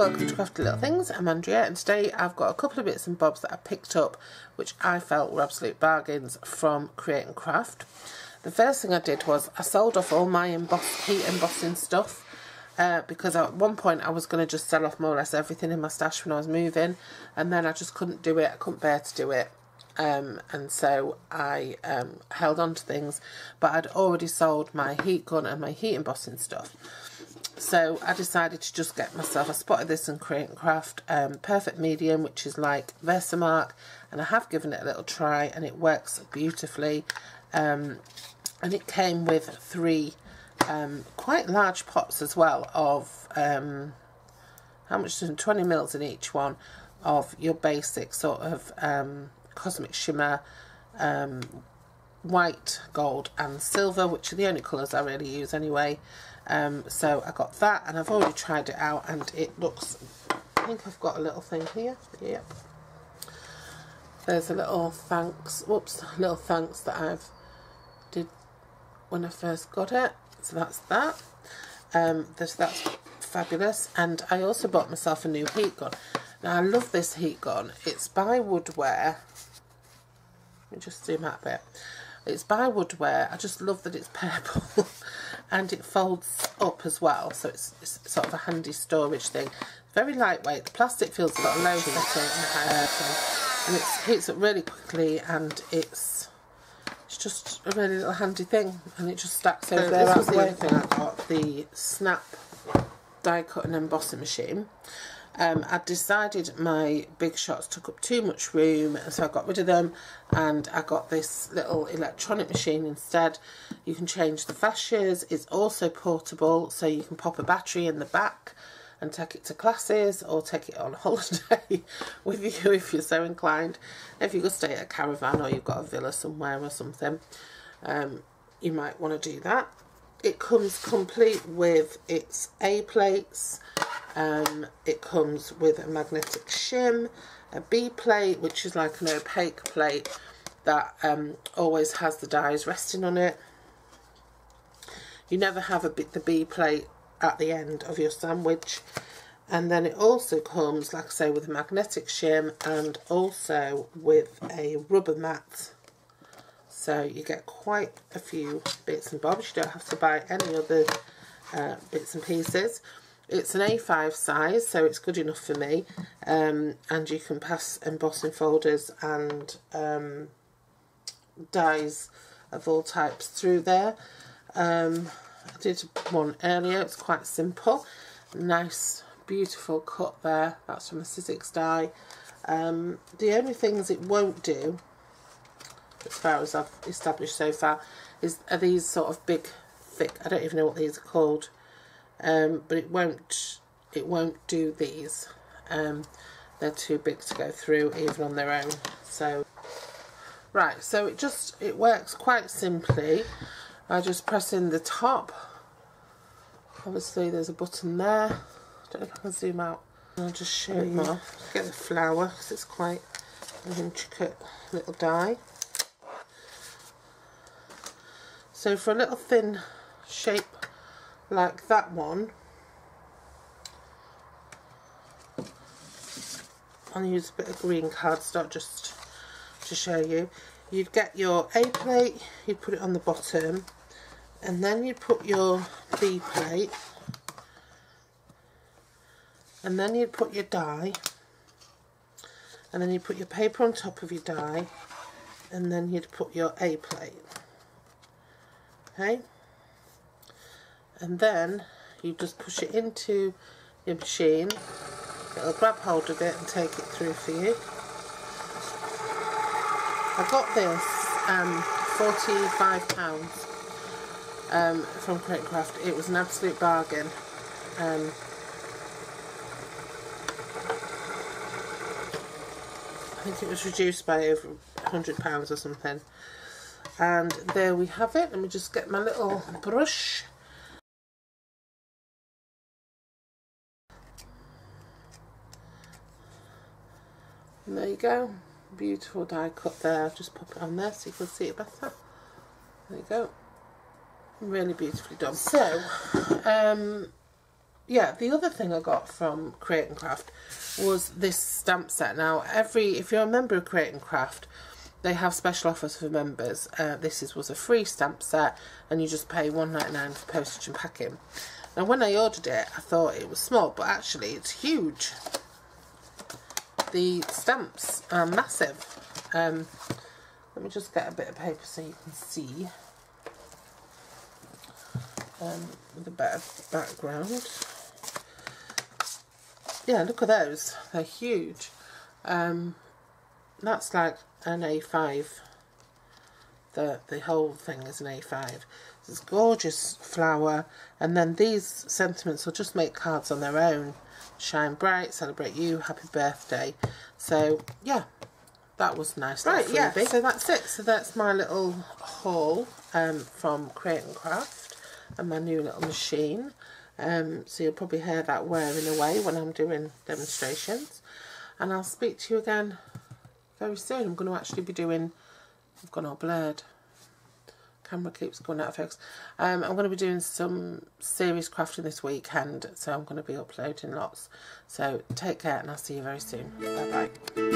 welcome to Crafty Little Things. I'm Andrea, and today I've got a couple of bits and bobs that I picked up which I felt were absolute bargains from Create and Craft. The first thing I did was I sold off all my heat embossing stuff because at one point I was going to just sell off more or less everything in my stash when I was moving, and then I just couldn't do it. I couldn't bear to do it. And so I held on to things, but I'd already sold my heat gun and my heat embossing stuff. So I decided to just get myself, I spotted this in Create and Craft, Perfect Medium, which is like Versamark, and I have given it a little try and it works beautifully. And it came with 3 quite large pots as well of, how much is it? 20 mils in each one of your basic sort of cosmic shimmer, white, gold and silver, which are the only colours I really use anyway. So I got that, and I've already tried it out, and it looks, I think I've got a little thing here. Yep. There's a little thanks, little thanks that I've did when I first got it. So that's that. That's fabulous. And I also bought myself a new heat gun. Now I love this heat gun. It's by Woodware. Let me just zoom out a bit. It's by Woodware. I just love that it's purple and it folds up as well, so it's sort of a handy storage thing. Very lightweight. The plastic feels got a low setting and it heats up really quickly, and it's just a really little handy thing, and it just stacks over there. This was the other thing I got, the Snap die cut and embossing machine. I decided my big shots took up too much room, so I got rid of them, and I got this little electronic machine instead. You can change the fascias. It's also portable, so you can pop a battery in the back and take it to classes, or take it on holiday with you if you're so inclined. If you could stay at a caravan or you've got a villa somewhere or something, you might want to do that. It comes complete with its A plates. It comes with a magnetic shim, a B plate, which is like an opaque plate that always has the dies resting on it. You never have the B plate at the end of your sandwich. And then it also comes, like I say, with a magnetic shim and also with a rubber mat. So you get quite a few bits and bobs. You don't have to buy any other bits and pieces. It's an A5 size, so it's good enough for me, and you can pass embossing folders and dies of all types through there. I did one earlier. It's quite simple, nice beautiful cut there. That's from a Sizzix die. The only things it won't do, as far as I've established so far, are these sort of big, thick, I don't even know what these are called. But it won't do these. They're too big to go through even on their own. So right, so it works quite simply. I just press in the top. Obviously there's a button there. I don't know if I can zoom out. I'll just show you more. Get the flower because it's quite an intricate little die. So for a little thin shape like that one, I'll use a bit of green cardstock just to show you. You'd get your A plate, you'd put it on the bottom, and then you'd put your B plate, and then you'd put your die, and then you'd put your paper on top of your die, and then you'd put your A plate. Okay? And then you just push it into your machine. It'll grab hold of it and take it through for you. I got this £45 from Create and Craft. It was an absolute bargain. I think it was reduced by over £100 or something. And there we have it. Let me just get my little brush. And there you go, beautiful die cut there. I'll just pop it on there so you can see it better. There you go, really beautifully done. So yeah, the other thing I got from Create and Craft was this stamp set. Now, if you're a member of Create and Craft, they have special offers for members. Was a free stamp set, and you just pay £1.99 for postage and packing. Now, when I ordered it, I thought it was small, but actually it's huge. The stamps are massive. Let me just get a bit of paper so you can see with a better background. Yeah, look at those. They're huge. That's like an A5. The whole thing is an A5. It's gorgeous flower, and then these sentiments will just make cards on their own. Shine bright, celebrate you, happy birthday. So yeah, that was nice. Right, yeah, so that's it. So that's my little haul from Create and Craft and my new little machine. So you'll probably hear that whirring away when I'm doing demonstrations, and I'll speak to you again very soon. I'm going to actually be doing, I've gone all blurred, camera keeps going out of focus. I'm going to be doing some series crafting this weekend, so I'm going to be uploading lots. So take care, and I'll see you very soon. Bye bye.